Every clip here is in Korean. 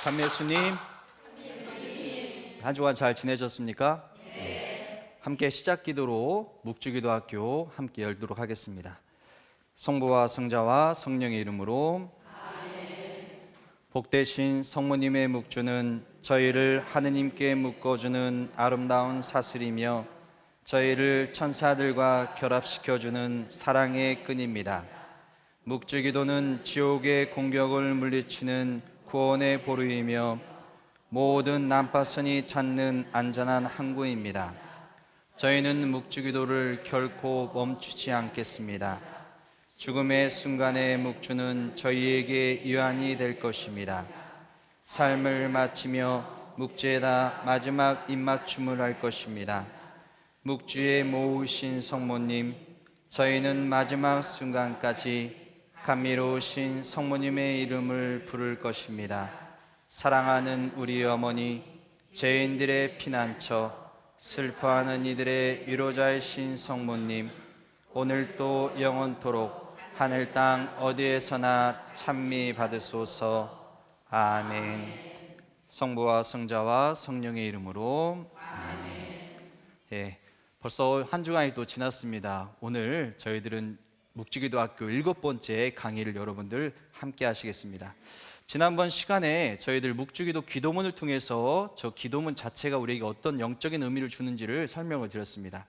참예수님, 한 주간 잘 지내셨습니까? 네. 함께 시작 기도로 묵주기도학교 함께 열도록 하겠습니다. 성부와 성자와 성령의 이름으로 아멘. 복되신 성모님의 묵주는 저희를 하느님께 묶어주는 아름다운 사슬이며 저희를 천사들과 결합시켜주는 사랑의 끈입니다. 묵주기도는 지옥의 공격을 물리치는 구원의 보루이며 모든 난파선이 찾는 안전한 항구입니다. 저희는 묵주기도를 결코 멈추지 않겠습니다. 죽음의 순간의 묵주는 저희에게 위안이 될 것입니다. 삶을 마치며 묵주에다 마지막 입맞춤을 할 것입니다. 묵주에 모으신 성모님, 저희는 마지막 순간까지 감미로우신 성모님의 이름을 부를 것입니다. 사랑하는 우리 어머니, 죄인들의 피난처, 슬퍼하는 이들의 위로자이신 성모님, 오늘도 영원토록 하늘 땅 어디에서나 찬미 받으소서. 아멘. 성부와 성자와 성령의 이름으로 아멘. 예, 벌써 한 주간이 또 지났습니다. 오늘 저희들은 묵주기도학교 7번째 강의를 여러분들 함께 하시겠습니다. 지난번 시간에 저희들 묵주기도 기도문을 통해서 저 기도문 자체가 우리에게 어떤 영적인 의미를 주는지를 설명을 드렸습니다.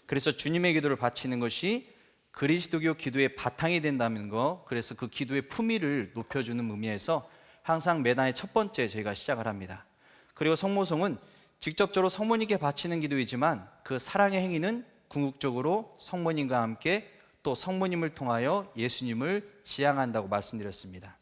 그래서 주님의 기도를 바치는 것이 그리스도교 기도의 바탕이 된다는 거, 그래서 그 기도의 품위를 높여주는 의미에서 항상 매단의 첫 번째 저희가 시작을 합니다. 그리고 성모송은 직접적으로 성모님께 바치는 기도이지만 그 사랑의 행위는 궁극적으로 성모님과 함께 또 성모님을 통하여 예수님을 지향한다고 말씀드렸습니다.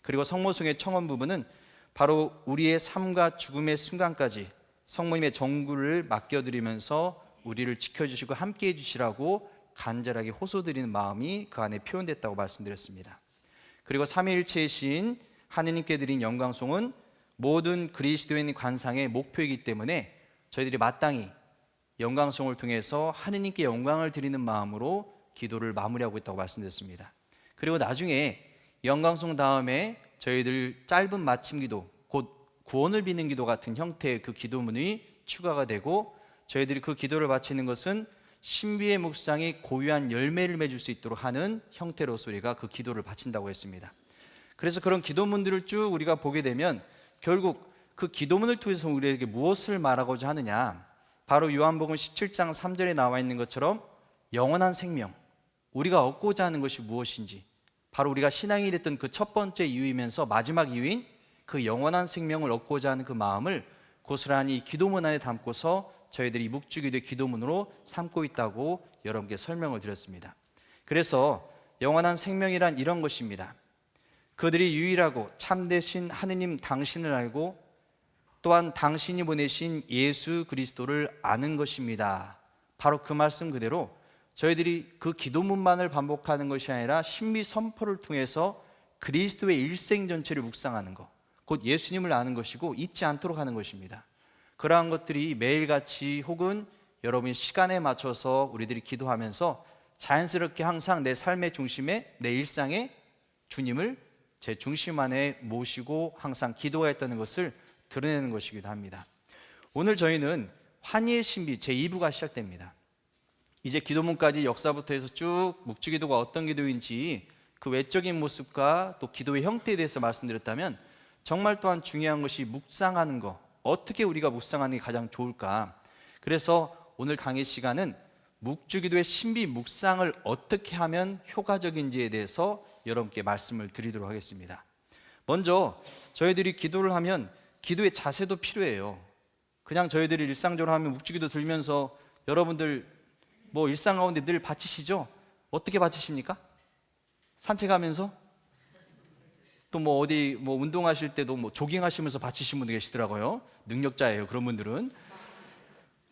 그리고 성모송의 청원 부분은 바로 우리의 삶과 죽음의 순간까지 성모님의 정구를 맡겨드리면서 우리를 지켜주시고 함께해 주시라고 간절하게 호소드리는 마음이 그 안에 표현됐다고 말씀드렸습니다. 그리고 삼위일체이신 하느님께 드린 영광송은 모든 그리스도인 관상의 목표이기 때문에 저희들이 마땅히 영광송을 통해서 하느님께 영광을 드리는 마음으로 기도를 마무리하고 있다고 말씀드렸습니다. 그리고 나중에 영광송 다음에 저희들 짧은 마침 기도, 곧 구원을 비는 기도 같은 형태의 그 기도문이 추가가 되고 저희들이 그 기도를 바치는 것은 신비의 묵상이 고유한 열매를 맺을 수 있도록 하는 형태로서 우리가 그 기도를 바친다고 했습니다. 그래서 그런 기도문들을 쭉 우리가 보게 되면 결국 그 기도문을 통해서 우리에게 무엇을 말하고자 하느냐, 바로 요한복음 17장 3절에 나와 있는 것처럼 영원한 생명, 우리가 얻고자 하는 것이 무엇인지, 바로 우리가 신앙이 됐던 그 첫 번째 이유이면서 마지막 이유인 그 영원한 생명을 얻고자 하는 그 마음을 고스란히 기도문 안에 담고서 저희들이 묵주기도의 기도문으로 삼고 있다고 여러분께 설명을 드렸습니다. 그래서 영원한 생명이란 이런 것입니다. 그들이 유일하고 참되신 하느님 당신을 알고 또한 당신이 보내신 예수 그리스도를 아는 것입니다. 바로 그 말씀 그대로 저희들이 그 기도문만을 반복하는 것이 아니라 신비 선포를 통해서 그리스도의 일생 전체를 묵상하는 것, 곧 예수님을 아는 것이고 잊지 않도록 하는 것입니다. 그러한 것들이 매일같이 혹은 여러분이 시간에 맞춰서 우리들이 기도하면서 자연스럽게 항상 내 삶의 중심에, 내 일상에 주님을 제 중심 안에 모시고 항상 기도가 있다는 것을 드러내는 것이기도 합니다. 오늘 저희는 환희의 신비 제2부가 시작됩니다. 이제 기도문까지 역사부터 해서 쭉 묵주기도가 어떤 기도인지 그 외적인 모습과 또 기도의 형태에 대해서 말씀드렸다면, 정말 또한 중요한 것이 묵상하는 것, 어떻게 우리가 묵상하는 게 가장 좋을까. 그래서 오늘 강의 시간은 묵주기도의 신비 묵상을 어떻게 하면 효과적인지에 대해서 여러분께 말씀을 드리도록 하겠습니다. 먼저 저희들이 기도를 하면 기도의 자세도 필요해요. 그냥 저희들이 일상적으로 하면 묵주기도 들면서 여러분들 뭐 일상 가운데 늘 바치시죠? 어떻게 바치십니까? 산책하면서? 또 뭐 어디 뭐 운동하실 때도 뭐 조깅하시면서 바치신 분들 계시더라고요. 능력자예요, 그런 분들은.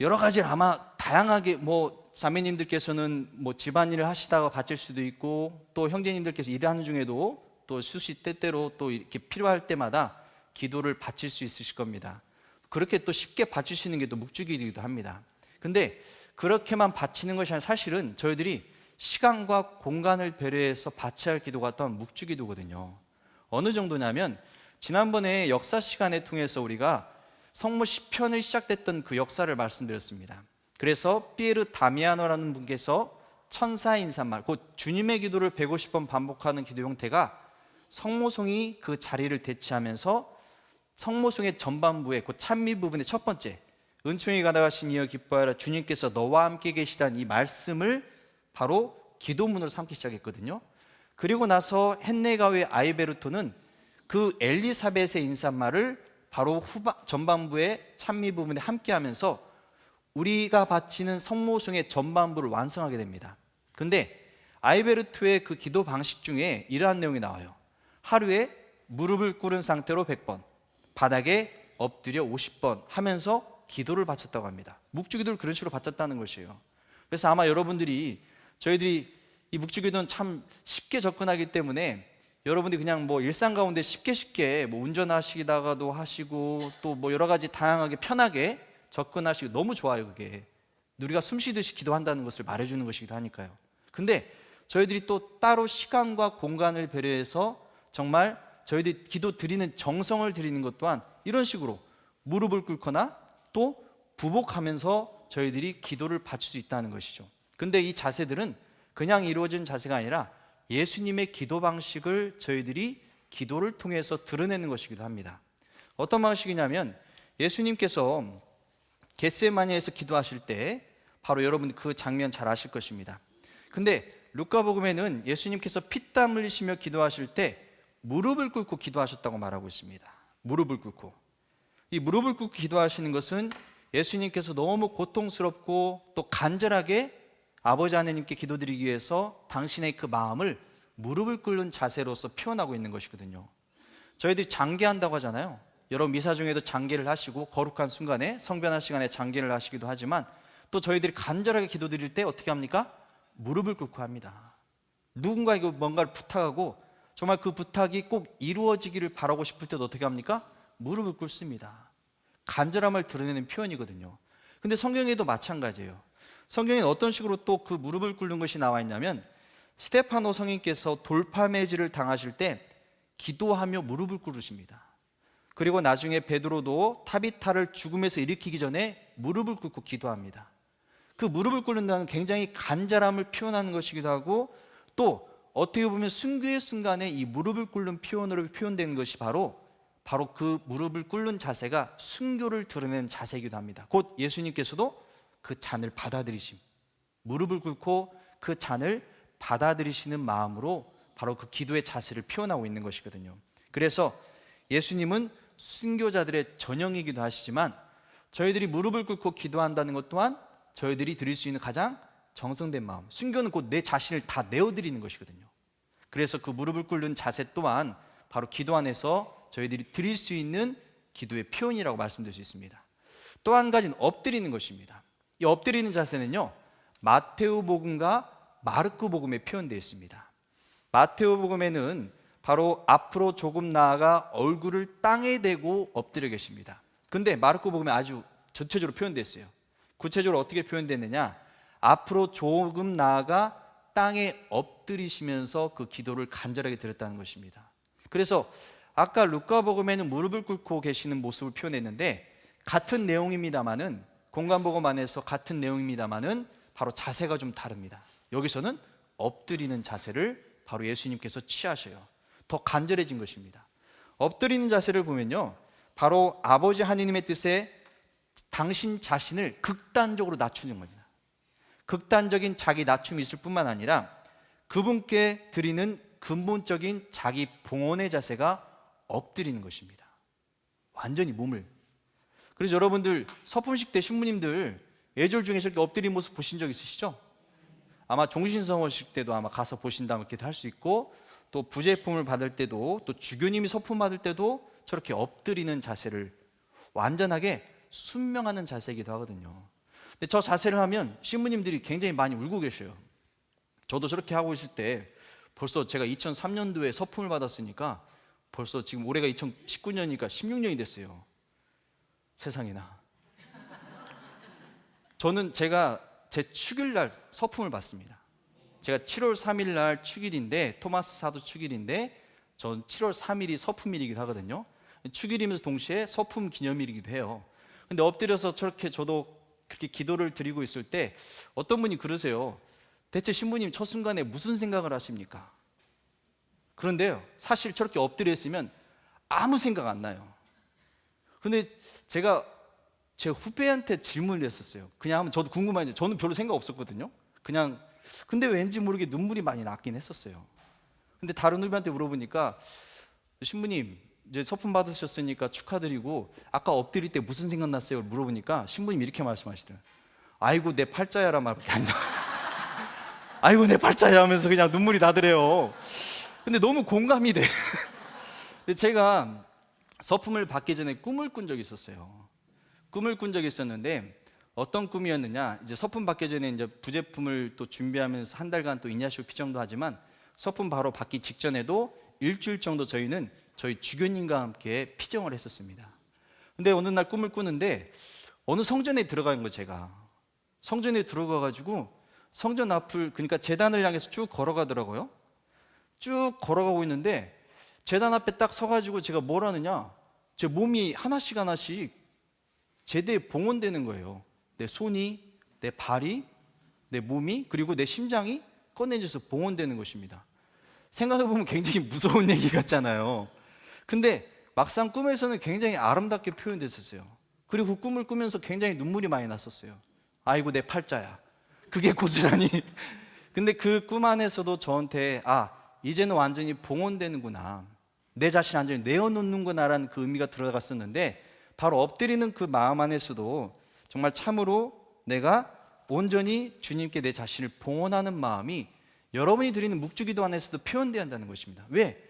여러 가지 아마 다양하게 뭐 자매님들께서는 뭐 집안일을 하시다가 바칠 수도 있고, 또 형제님들께서 일하는 중에도 또 수시 때때로 또 이렇게 필요할 때마다 기도를 바칠 수 있으실 겁니다. 그렇게 또 쉽게 바칠 수 있는 게 또 묵주기도이기도 합니다. 근데 그렇게만 바치는 것이 아니라 사실은 저희들이 시간과 공간을 배려해서 바쳐야 할 기도가 또한 묵주기도거든요. 어느 정도냐면 지난번에 역사 시간에 통해서 우리가 성모 시편을 시작됐던 그 역사를 말씀드렸습니다. 그래서 피에르 다미아노라는 분께서 천사 인사말, 곧 주님의 기도를 150번 반복하는 기도 형태가 성모송이 그 자리를 대체하면서 성모송의 전반부에 그 찬미 부분의 첫 번째, 은총이 가득하신 이여 기뻐하라 주님께서 너와 함께 계시다는 이 말씀을 바로 기도문으로 삼기 시작했거든요. 그리고 나서 헨네가의 아이베르토는 그 엘리사벳의 인사말을 바로 전반부의 찬미 부분에 함께 하면서 우리가 바치는 성모송의 전반부를 완성하게 됩니다. 근데 아이베르토의 그 기도 방식 중에 이러한 내용이 나와요. 하루에 무릎을 꿇은 상태로 100번, 바닥에 엎드려 50번 하면서 기도를 바쳤다고 합니다. 묵주기도를 그런 식으로 바쳤다는 것이에요. 그래서 아마 여러분들이, 저희들이 이 묵주기도는 참 쉽게 접근하기 때문에 여러분들이 그냥 뭐 일상 가운데 쉽게 뭐 운전하시다가도 하시고 또 뭐 여러 가지 다양하게 편하게 접근하시고 너무 좋아요. 그게 우리가 숨 쉬듯이 기도한다는 것을 말해주는 것이기도 하니까요. 근데 저희들이 또 따로 시간과 공간을 배려해서 정말 저희들이 기도 드리는 정성을 드리는 것 또한 이런 식으로 무릎을 꿇거나 또 부복하면서 저희들이 기도를 바칠 수 있다는 것이죠. 근데 이 자세들은 그냥 이루어진 자세가 아니라 예수님의 기도 방식을 저희들이 기도를 통해서 드러내는 것이기도 합니다. 어떤 방식이냐면 예수님께서 겟세마니에서 기도하실 때 바로 여러분 그 장면 잘 아실 것입니다. 근데 루카복음에는 예수님께서 피땀 흘리시며 기도하실 때 무릎을 꿇고 기도하셨다고 말하고 있습니다. 무릎을 꿇고. 이 무릎을 꿇고 기도하시는 것은 예수님께서 너무 고통스럽고 또 간절하게 아버지 하나님께 기도드리기 위해서 당신의 그 마음을 무릎을 꿇는 자세로서 표현하고 있는 것이거든요. 저희들이 장계한다고 하잖아요. 여러분 미사 중에도 장계를 하시고 거룩한 순간에 성변할 시간에 장계를 하시기도 하지만 또 저희들이 간절하게 기도드릴 때 어떻게 합니까? 무릎을 꿇고 합니다. 누군가에게 뭔가를 부탁하고 정말 그 부탁이 꼭 이루어지기를 바라고 싶을 때도 어떻게 합니까? 무릎을 꿇습니다. 간절함을 드러내는 표현이거든요. 근데 성경에도 마찬가지예요. 성경에는 어떤 식으로 또 그 무릎을 꿇는 것이 나와 있냐면 스테파노 성인께서 돌파매질을 당하실 때 기도하며 무릎을 꿇으십니다. 그리고 나중에 베드로도 타비타를 죽음에서 일으키기 전에 무릎을 꿇고 기도합니다. 그 무릎을 꿇는다는 굉장히 간절함을 표현하는 것이기도 하고 또 어떻게 보면 순교의 순간에 이 무릎을 꿇는 표현으로 표현된 것이 바로 그 무릎을 꿇는 자세가 순교를 드러내는 자세이기도 합니다. 곧 예수님께서도 그 잔을 받아들이심, 무릎을 꿇고 그 잔을 받아들이시는 마음으로 바로 그 기도의 자세를 표현하고 있는 것이거든요. 그래서 예수님은 순교자들의 전형이기도 하시지만 저희들이 무릎을 꿇고 기도한다는 것 또한 저희들이 드릴 수 있는 가장 정성된 마음, 순교는 곧 내 자신을 다 내어드리는 것이거든요. 그래서 그 무릎을 꿇는 자세 또한 바로 기도 안에서 저희들이 드릴 수 있는 기도의 표현이라고 말씀드릴 수 있습니다. 또 한 가지는 엎드리는 것입니다. 이 엎드리는 자세는요, 마테오복음과 마르코복음에 표현되어 있습니다. 마테오복음에는 바로 앞으로 조금 나아가 얼굴을 땅에 대고 엎드려 계십니다. 근데 마르코복음에 아주 전체적으로 표현되어 있어요. 구체적으로 어떻게 표현됐느냐, 앞으로 조금 나아가 땅에 엎드리시면서 그 기도를 간절하게 드렸다는 것입니다. 그래서 아까 루카복음에는 무릎을 꿇고 계시는 모습을 표현했는데 같은 내용입니다만은, 공간복음 안에서 같은 내용입니다만은 바로 자세가 좀 다릅니다. 여기서는 엎드리는 자세를 바로 예수님께서 취하셔요. 더 간절해진 것입니다. 엎드리는 자세를 보면요, 바로 아버지 하느님의 뜻에 당신 자신을 극단적으로 낮추는 겁니다. 극단적인 자기 낮춤이 있을 뿐만 아니라 그분께 드리는 근본적인 자기 봉헌의 자세가 엎드리는 것입니다. 완전히 몸을. 그래서 여러분들 서품식 때 신부님들 예절 중에 저렇게 엎드린 모습 보신 적 있으시죠? 아마 종신성호식 때도 아마 가서 보신다면 이렇게 할 수 있고, 또 부제품을 받을 때도, 또 주교님이 서품 받을 때도 저렇게 엎드리는 자세를 완전하게 순명하는 자세이기도 하거든요. 근데 저 자세를 하면 신부님들이 굉장히 많이 울고 계셔요. 저도 저렇게 하고 있을 때 벌써 제가 2003년도에 서품을 받았으니까 벌써 지금 올해가 2019년이니까 16년이 됐어요. 세상에나. 저는 제가 제 축일날 서품을 받습니다. 제가 7월 3일 날 축일인데, 토마스 사도 축일인데 전 7월 3일이 서품일이기도 하거든요. 축일이면서 동시에 서품 기념일이기도 해요. 근데 엎드려서 저렇게 저도 그렇게 기도를 드리고 있을 때 어떤 분이 그러세요. 대체 신부님 첫 순간에 무슨 생각을 하십니까? 그런데요, 사실 저렇게 엎드려 있으면 아무 생각 안 나요. 근데 제가 제 후배한테 질문을 했었어요. 그냥 하면 저도 궁금한데 저는 별로 생각 없었거든요. 그냥 근데 왠지 모르게 눈물이 많이 났긴 했었어요. 근데 다른 후배한테 물어보니까 신부님 이제 서품 받으셨으니까 축하드리고 아까 엎드릴 때 무슨 생각 났어요? 물어보니까 신부님 이렇게 말씀하시더라고요. 아이고 내 팔자야란 말밖에 안 나와요. 아이고 내 팔자야 하면서 그냥 눈물이 나더래요. 근데 너무 공감이 돼. 근데 제가 서품을 받기 전에 꿈을 꾼 적이 있었어요. 꿈을 꾼 적이 있었는데 어떤 꿈이었느냐, 이제 서품 받기 전에 이제 부제품을 또 준비하면서 한 달간 또 인야시오 피정도 하지만 서품 바로 받기 직전에도 일주일 정도 저희는 저희 주교님과 함께 피정을 했었습니다. 근데 어느 날 꿈을 꾸는데 어느 성전에 들어간 거예요. 제가 성전에 들어가가지고 성전 앞을, 그러니까 제단을 향해서 쭉 걸어가더라고요. 쭉 걸어가고 있는데 제단 앞에 딱 서가지고 제가 뭘 하느냐, 제 몸이 하나씩 하나씩 제대에 봉헌되는 거예요. 내 손이, 내 발이, 내 몸이, 그리고 내 심장이 꺼내져서 봉헌되는 것입니다. 생각해보면 굉장히 무서운 얘기 같잖아요. 근데 막상 꿈에서는 굉장히 아름답게 표현됐었어요. 그리고 그 꿈을 꾸면서 굉장히 눈물이 많이 났었어요. 아이고 내 팔자야. 그게 고스란히 근데 그 꿈 안에서도 저한테 이제는 완전히 봉헌되는구나, 내 자신 완전히 내어놓는구나 라는 그 의미가 들어갔었는데, 바로 엎드리는 그 마음 안에서도 정말 참으로 내가 온전히 주님께 내 자신을 봉헌하는 마음이 여러분이 드리는 묵주기도 안에서도 표현되어야 한다는 것입니다. 왜?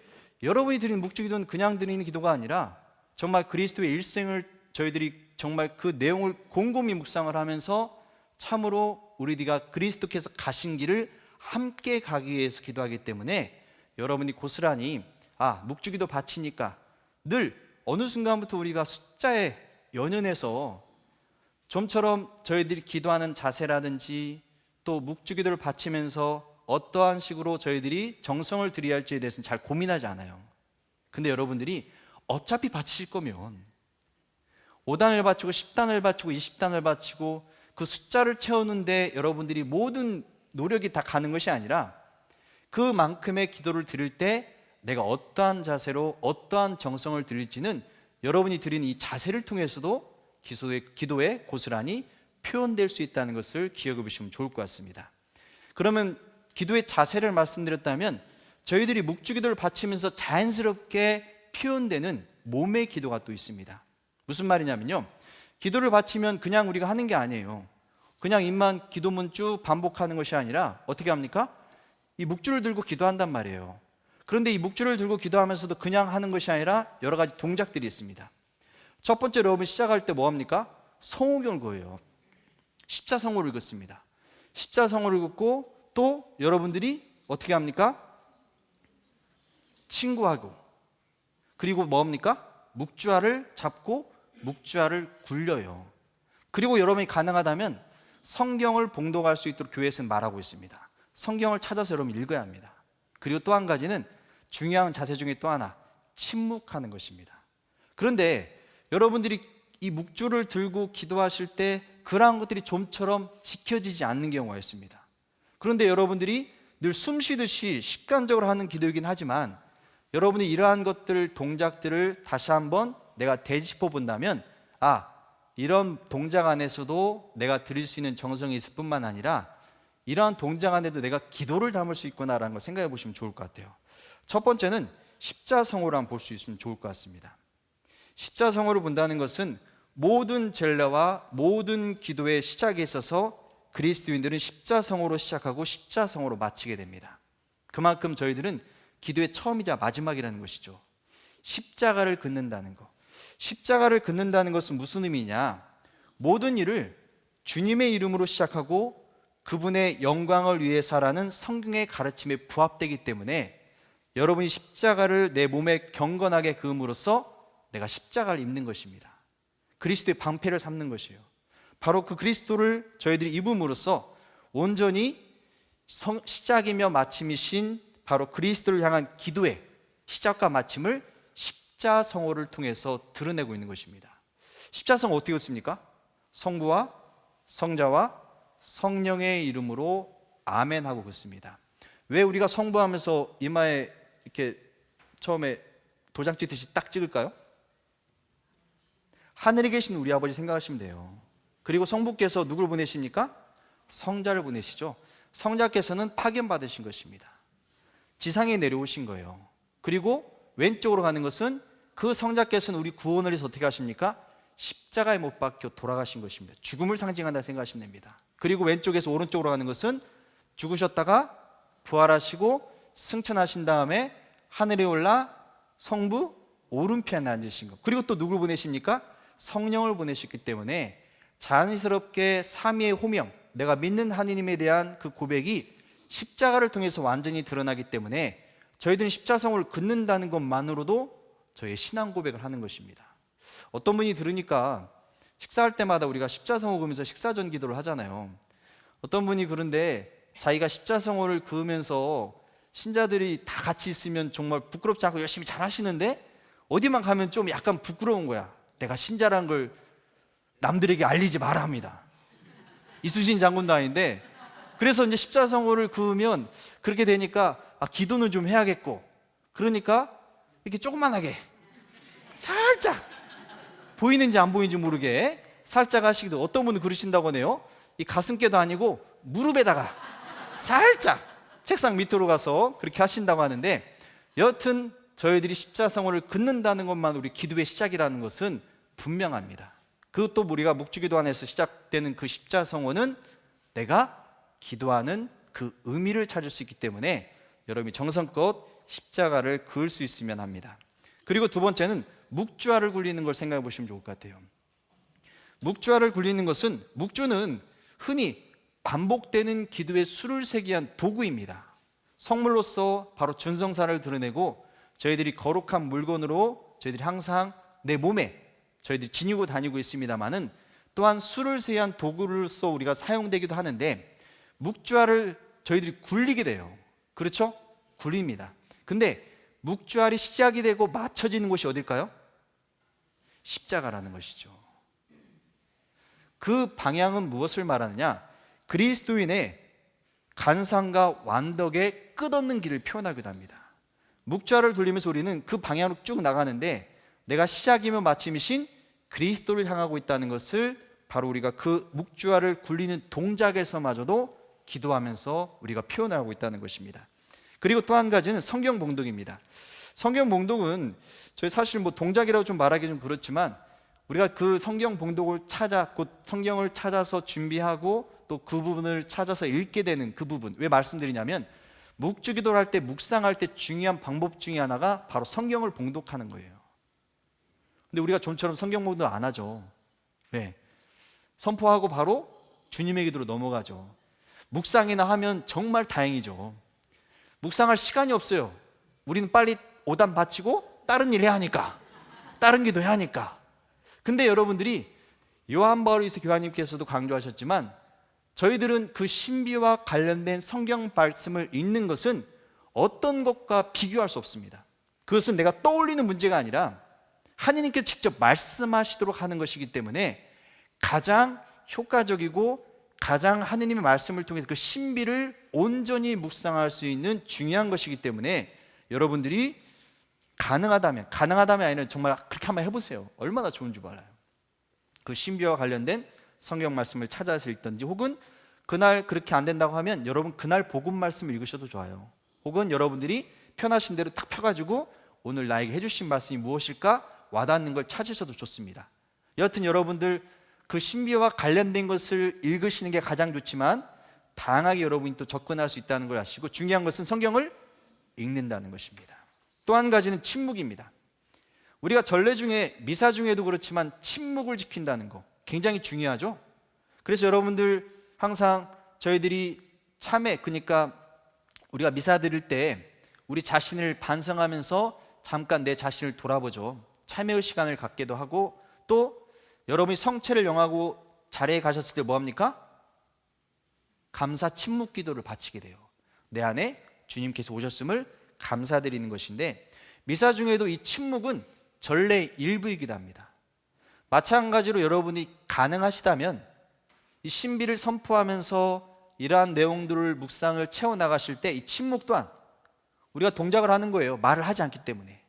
여러분이 드리는 묵주기도는 그냥 드리는 기도가 아니라 정말 그리스도의 일생을 저희들이 정말 그 내용을 곰곰이 묵상을 하면서 참으로 우리가 그리스도께서 가신 길을 함께 가기 위해서 기도하기 때문에 여러분이 고스란히 묵주기도 바치니까 늘 어느 순간부터 우리가 숫자에 연연해서 좀처럼 저희들이 기도하는 자세라든지 또 묵주기도를 바치면서 어떠한 식으로 저희들이 정성을 들여야 할지에 대해서는 잘 고민하지 않아요. 근데 여러분들이 어차피 바치실 거면 5단을 바치고 10단을 바치고 20단을 바치고 그 숫자를 채우는데 여러분들이 모든 노력이 다 가는 것이 아니라 그만큼의 기도를 드릴 때 내가 어떠한 자세로 어떠한 정성을 드릴지는 여러분이 드리는 이 자세를 통해서도 기도에 고스란히 표현될 수 있다는 것을 기억해 보시면 좋을 것 같습니다. 그러면 기도의 자세를 말씀드렸다면 저희들이 묵주기도를 바치면서 자연스럽게 표현되는 몸의 기도가 또 있습니다. 무슨 말이냐면요, 기도를 바치면 그냥 우리가 하는 게 아니에요. 그냥 입만 기도문 쭉 반복하는 것이 아니라 어떻게 합니까? 이 묵주를 들고 기도한단 말이에요. 그런데 이 묵주를 들고 기도하면서도 그냥 하는 것이 아니라 여러 가지 동작들이 있습니다. 첫 번째로 여러분 시작할 때 뭐 합니까? 성호경을 그어요. 십자성호를 읽었습니다. 십자성호를 읽고 또 여러분들이 어떻게 합니까? 친구하고, 그리고 뭡니까? 묵주알을 잡고 묵주알을 굴려요. 그리고 여러분이 가능하다면 성경을 봉독할 수 있도록 교회에서는 말하고 있습니다. 성경을 찾아서 여러분 읽어야 합니다. 그리고 또 한 가지는 중요한 자세 중에 또 하나, 침묵하는 것입니다. 그런데 여러분들이 이 묵주를 들고 기도하실 때 그러한 것들이 좀처럼 지켜지지 않는 경우가 있습니다. 그런데 여러분들이 늘 숨쉬듯이 습관적으로 하는 기도이긴 하지만 여러분이 이러한 것들, 동작들을 다시 한번 내가 되짚어 본다면 이런 동작 안에서도 내가 드릴 수 있는 정성이 있을 뿐만 아니라 이러한 동작 안에도 내가 기도를 담을 수 있구나라는 걸 생각해 보시면 좋을 것 같아요. 첫 번째는 십자성호를 한번 볼 수 있으면 좋을 것 같습니다. 십자성호를 본다는 것은 모든 젤라와 모든 기도의 시작에 있어서 그리스도인들은 십자성호로 시작하고 십자성호로 마치게 됩니다. 그만큼 저희들은 기도의 처음이자 마지막이라는 것이죠. 십자가를 긋는다는 것. 십자가를 긋는다는 것은 무슨 의미냐? 모든 일을 주님의 이름으로 시작하고 그분의 영광을 위해서라는 성경의 가르침에 부합되기 때문에 여러분이 십자가를 내 몸에 경건하게 그음으로써 내가 십자가를 입는 것입니다. 그리스도의 방패를 삼는 것이에요. 바로 그 그리스도를 저희들이 입음으로써 온전히 시작이며 마침이신 바로 그리스도를 향한 기도에 시작과 마침을 십자성호를 통해서 드러내고 있는 것입니다. 십자성호 어떻게 읽습니까? 성부와 성자와 성령의 이름으로 아멘 하고 긋습니다. 왜 우리가 성부하면서 이마에 이렇게 처음에 도장 찍듯이 딱 찍을까요? 하늘에 계신 우리 아버지 생각하시면 돼요. 그리고 성부께서 누굴 보내십니까? 성자를 보내시죠. 성자께서는 파견받으신 것입니다. 지상에 내려오신 거예요. 그리고 왼쪽으로 가는 것은 그 성자께서는 우리 구원을 위해서 어떻게 하십니까? 십자가에 못 박혀 돌아가신 것입니다. 죽음을 상징한다 생각하시면 됩니다. 그리고 왼쪽에서 오른쪽으로 가는 것은 죽으셨다가 부활하시고 승천하신 다음에 하늘에 올라 성부 오른편에 앉으신 것. 그리고 또 누굴 보내십니까? 성령을 보내셨기 때문에 자연스럽게 삼위의 호명, 내가 믿는 하느님에 대한 그 고백이 십자가를 통해서 완전히 드러나기 때문에 저희들은 십자성을 긋는다는 것만으로도 저희의 신앙 고백을 하는 것입니다. 어떤 분이 들으니까 식사할 때마다 우리가 십자성호 그으면서 식사전 기도를 하잖아요. 어떤 분이 그런데 자기가 십자성호를 그으면서 신자들이 다 같이 있으면 정말 부끄럽지 않고 열심히 잘 하시는데 어디만 가면 좀 약간 부끄러운 거야. 내가 신자란 걸 남들에게 알리지 마라 합니다. 이수신 장군도 아닌데, 그래서 이제 십자성호를 그으면 그렇게 되니까 기도는 좀 해야겠고, 그러니까 이렇게 조그만하게 살짝 보이는지 안 보이는지 모르게 살짝 하시기도, 어떤 분은 그러신다고 하네요. 이 가슴께도 아니고 무릎에다가 살짝 책상 밑으로 가서 그렇게 하신다고 하는데, 여튼 저희들이 십자성호를 긋는다는 것만 우리 기도의 시작이라는 것은 분명합니다. 그것도 우리가 묵주기도 안에서 시작되는 그 십자성호는 내가 기도하는 그 의미를 찾을 수 있기 때문에 여러분이 정성껏 십자가를 그을 수 있으면 합니다. 그리고 두 번째는 묵주화를 굴리는 걸 생각해 보시면 좋을 것 같아요. 묵주화를 굴리는 것은, 묵주는 흔히 반복되는 기도의 수를 세기 위한 도구입니다. 성물로서 바로 준성사를 드러내고 저희들이 거룩한 물건으로 저희들이 항상 내 몸에 저희들이 지니고 다니고 있습니다만은, 또한 수를 세기 위한 도구로서 우리가 사용되기도 하는데, 묵주화를 저희들이 굴리게 돼요. 그렇죠? 굴립니다. 근데 묵주화이 시작이 되고 맞춰지는 곳이 어딜까요? 십자가라는 것이죠. 그 방향은 무엇을 말하느냐? 그리스도인의 간상과 완덕의 끝없는 길을 표현하기도 합니다. 묵주화를 돌리면서 우리는 그 방향으로 쭉 나가는데, 내가 시작이며 마침이신 그리스도를 향하고 있다는 것을 바로 우리가 그 묵주화를 굴리는 동작에서마저도 기도하면서 우리가 표현하고 있다는 것입니다. 그리고 또 한 가지는 성경 봉독입니다. 성경 봉독은 저희 사실 뭐 동작이라고 좀 말하기 좀 그렇지만, 우리가 그 성경 봉독을 찾아, 곧 성경을 찾아서 준비하고 또 그 부분을 찾아서 읽게 되는 그 부분, 왜 말씀드리냐면, 묵주기도를 할 때, 묵상할 때 중요한 방법 중에 하나가 바로 성경을 봉독하는 거예요. 근데 우리가 좀처럼 성경 봉독 안 하죠. 왜? 선포하고 바로 주님의 기도로 넘어가죠. 묵상이나 하면 정말 다행이죠. 묵상할 시간이 없어요. 우리는 빨리 오단 바치고 다른 일 해야 하니까, 다른 기도 해야 하니까. 근데 여러분들이 요한 바오리스 교황님께서도 강조하셨지만, 저희들은 그 신비와 관련된 성경 말씀을 읽는 것은 어떤 것과 비교할 수 없습니다. 그것은 내가 떠올리는 문제가 아니라 하느님께 직접 말씀하시도록 하는 것이기 때문에 가장 효과적이고 가장 하느님의 말씀을 통해서 그 신비를 온전히 묵상할 수 있는 중요한 것이기 때문에, 여러분들이 가능하다면 아니라 정말 그렇게 한번 해보세요. 얼마나 좋은 줄 몰라요. 그 신비와 관련된 성경 말씀을 찾아서 읽든지, 혹은 그날 그렇게 안 된다고 하면 여러분 그날 복음 말씀을 읽으셔도 좋아요. 혹은 여러분들이 편하신 대로 딱 펴가지고 오늘 나에게 해주신 말씀이 무엇일까 와닿는 걸 찾으셔도 좋습니다. 여하튼 여러분들 그 신비와 관련된 것을 읽으시는 게 가장 좋지만, 다양하게 여러분이 또 접근할 수 있다는 걸 아시고, 중요한 것은 성경을 읽는다는 것입니다. 또 한 가지는 침묵입니다. 우리가 전례 중에, 미사 중에도 그렇지만 침묵을 지킨다는 거 굉장히 중요하죠. 그래서 여러분들 항상 저희들이 참회, 그러니까 우리가 미사 드릴 때 우리 자신을 반성하면서 잠깐 내 자신을 돌아보죠. 참회의 시간을 갖기도 하고, 또 여러분이 성체를 영하고 자리에 가셨을 때 뭐합니까? 감사 침묵 기도를 바치게 돼요. 내 안에 주님께서 오셨음을 감사드리는 것인데, 미사 중에도 이 침묵은 전례의 일부이기도 합니다. 마찬가지로 여러분이 가능하시다면 이 신비를 선포하면서 이러한 내용들을 묵상을 채워나가실 때 이 침묵 또한 우리가 동작을 하는 거예요. 말을 하지 않기 때문에.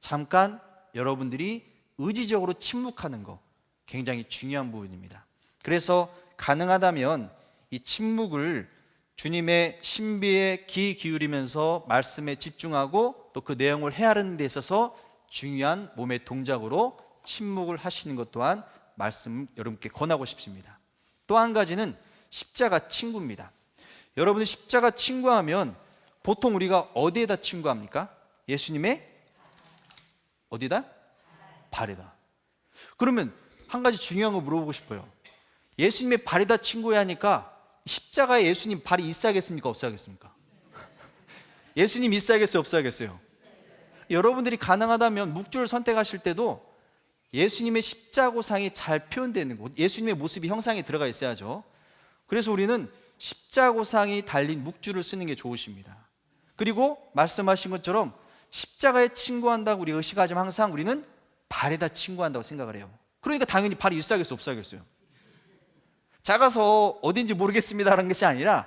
잠깐 여러분들이 의지적으로 침묵하는 거 굉장히 중요한 부분입니다. 그래서 가능하다면 이 침묵을 주님의 신비에 귀 기울이면서 말씀에 집중하고 또 그 내용을 헤아리는 데 있어서 중요한 몸의 동작으로 침묵을 하시는 것 또한 말씀 여러분께 권하고 싶습니다. 또 한 가지는 십자가 친구입니다. 여러분이 십자가 친구하면 보통 우리가 어디에다 친구합니까? 예수님의 어디다? 발에다. 그러면 한 가지 중요한 거 물어보고 싶어요. 예수님의 발에다 친구해야 하니까 십자가에 예수님 발이 있어야겠습니까? 없어야겠습니까? 예수님 있어야겠어요? 없어야겠어요? 여러분들이 가능하다면 묵주를 선택하실 때도 예수님의 십자고상이 잘 표현되는 곳, 예수님의 모습이 형상에 들어가 있어야죠. 그래서 우리는 십자고상이 달린 묵주를 쓰는 게 좋으십니다. 그리고 말씀하신 것처럼 십자가에 친구한다고 우리가 의식하지만 항상 우리는 발에다 친구한다고 생각을 해요. 그러니까 당연히 발이 있어야겠어요? 없어야겠어요? 작아서 어딘지 모르겠습니다라는 것이 아니라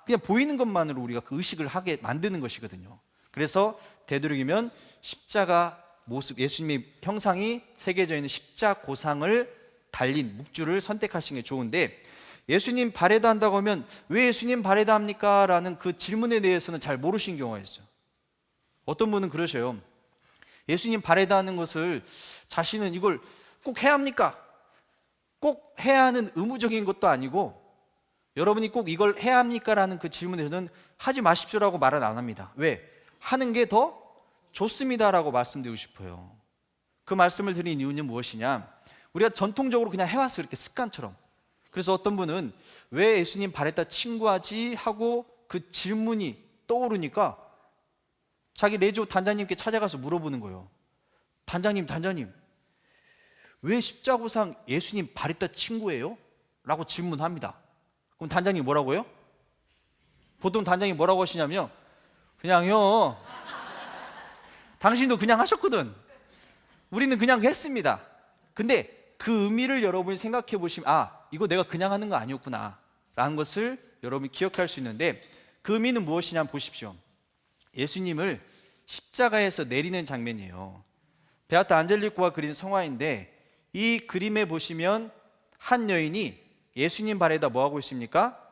그냥 보이는 것만으로 우리가 그 의식을 하게 만드는 것이거든요. 그래서 되도록이면 십자가 모습, 예수님의 형상이 새겨져 있는 십자고상을 달린 묵주를 선택하시는 게 좋은데, 예수님 발에다 한다고 하면 왜 예수님 발에다 합니까? 라는 그 질문에 대해서는 잘 모르시는 경우가 있어요. 어떤 분은 그러셔요. 예수님 발에다 하는 것을 자신은 이걸 꼭 해야 합니까? 꼭 해야 하는 의무적인 것도 아니고, 여러분이 꼭 이걸 해야 합니까? 라는 그 질문에 저는 하지 마십시오라고 말은 안 합니다. 왜? 하는 게 더 좋습니다라고 말씀드리고 싶어요. 그 말씀을 드린 이유는 무엇이냐? 우리가 전통적으로 그냥 해왔어요. 이렇게 습관처럼. 그래서 어떤 분은 왜 예수님 발에다 친구하지? 하고 그 질문이 떠오르니까 자기 레조 단장님께 찾아가서 물어보는 거예요. 단장님 왜 십자고상 예수님 발에다 친구예요? 라고 질문합니다. 그럼 단장님 뭐라고 해요? 보통 단장님 뭐라고 하시냐면 그냥요, 당신도 그냥 하셨거든. 우리는 그냥 했습니다. 근데 그 의미를 여러분이 생각해 보시면 이거 내가 그냥 하는 거 아니었구나 라는 것을 여러분이 기억할 수 있는데, 그 의미는 무엇이냐 보십시오. 예수님을 십자가에서 내리는 장면이에요. 베아타 안젤리코가 그린 성화인데, 이 그림에 보시면 한 여인이 예수님 발에다 뭐 하고 있습니까?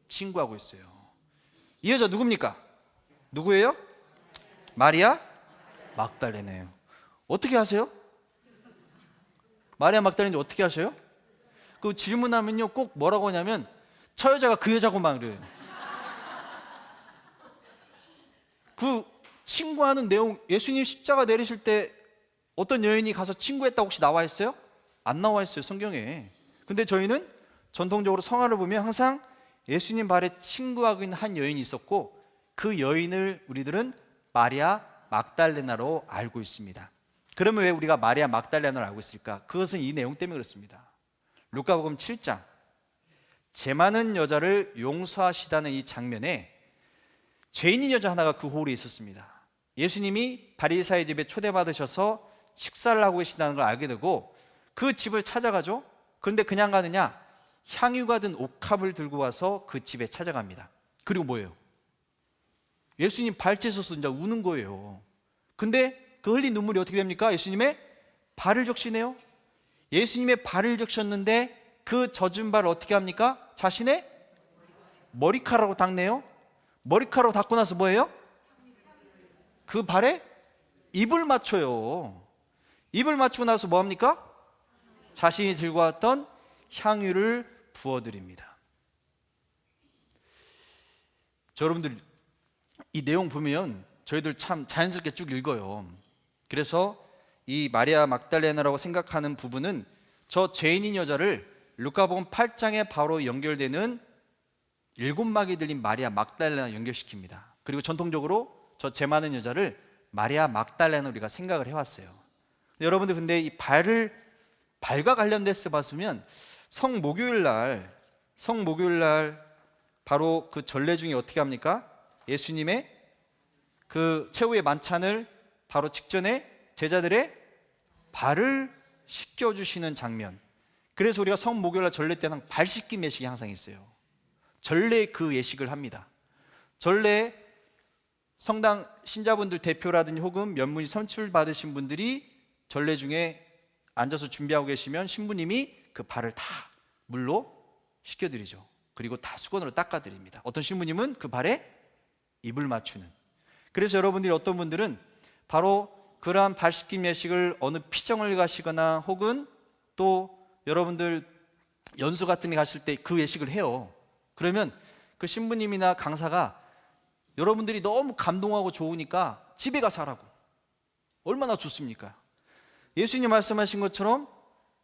친구하고 있어요. 이 여자 누굽니까? 누구예요? 마리아 막달레네요. 어떻게 하세요? 마리아 막달레는 어떻게 하셔요? 그 질문하면요 꼭 뭐라고 하냐면 저 여자가 그 여자고만 그래요. 그 친구하는 내용, 예수님 십자가 내리실 때 어떤 여인이 가서 친구했다고 혹시 나와 있어요? 안 나와 있어요, 성경에. 근데 저희는 전통적으로 성화를 보면 항상 예수님 발에 친구하고 있는 한 여인이 있었고, 그 여인을 우리들은 마리아 막달레나로 알고 있습니다. 그러면 왜 우리가 마리아 막달레나를 알고 있을까? 그것은 이 내용 때문에 그렇습니다. 루카복음 7장, 죄 많은 여자를 용서하시다는 이 장면에 죄인인 여자 하나가 그 홀에 있었습니다. 예수님이 바리새의 집에 초대받으셔서 식사를 하고 계신다는 걸 알게 되고 그 집을 찾아가죠. 그런데 그냥 가느냐? 향유가 든 옥합을 들고 와서 그 집에 찾아갑니다. 그리고 뭐예요? 예수님 발치에 서서 이제 우는 거예요. 근데 그 흘린 눈물이 어떻게 됩니까? 예수님의 발을 적시네요. 예수님의 발을 적셨는데 그 젖은 발을 어떻게 합니까? 자신의 머리카락으로 닦네요. 머리카락으로 닦고 나서 뭐예요? 그 발에 입을 맞춰요. 입을 맞추고 나서 뭐 합니까? 자신이 들고 왔던 향유를 부어드립니다. 여러분들 이 내용 보면 저희들 참 자연스럽게 쭉 읽어요. 그래서 이 마리아 막달레나라고 생각하는 부분은 저 죄인인 여자를 루카복음 8장에 바로 연결되는 7막이 들린 마리아 막달레나 연결시킵니다. 그리고 전통적으로 저 죄 많은 여자를 마리아 막달레나 우리가 생각을 해왔어요. 여러분들 근데 이 발과 관련돼서 봤으면 성목요일 날 바로 그 전례 중에 어떻게 합니까? 예수님의 그 최후의 만찬을 바로 직전에 제자들의 발을 씻겨주시는 장면. 그래서 우리가 성목요일날 전례 때는 발 씻김 예식이 항상 있어요. 전례 그 예식을 합니다. 전례 성당 신자분들 대표라든지 혹은 면문이 선출 받으신 분들이 전례 중에 앉아서 준비하고 계시면 신부님이 그 발을 다 물로 씻겨드리죠. 그리고 다 수건으로 닦아드립니다. 어떤 신부님은 그 발에 입을 맞추는. 그래서 여러분들이 어떤 분들은 바로 그러한 발 씻김 예식을 어느 피정을 가시거나 혹은 또 여러분들 연수 같은 데 가실 때 그 예식을 해요. 그러면 그 신부님이나 강사가 여러분들이 너무 감동하고 좋으니까 집에 가서 하라고. 얼마나 좋습니까? 예수님 말씀하신 것처럼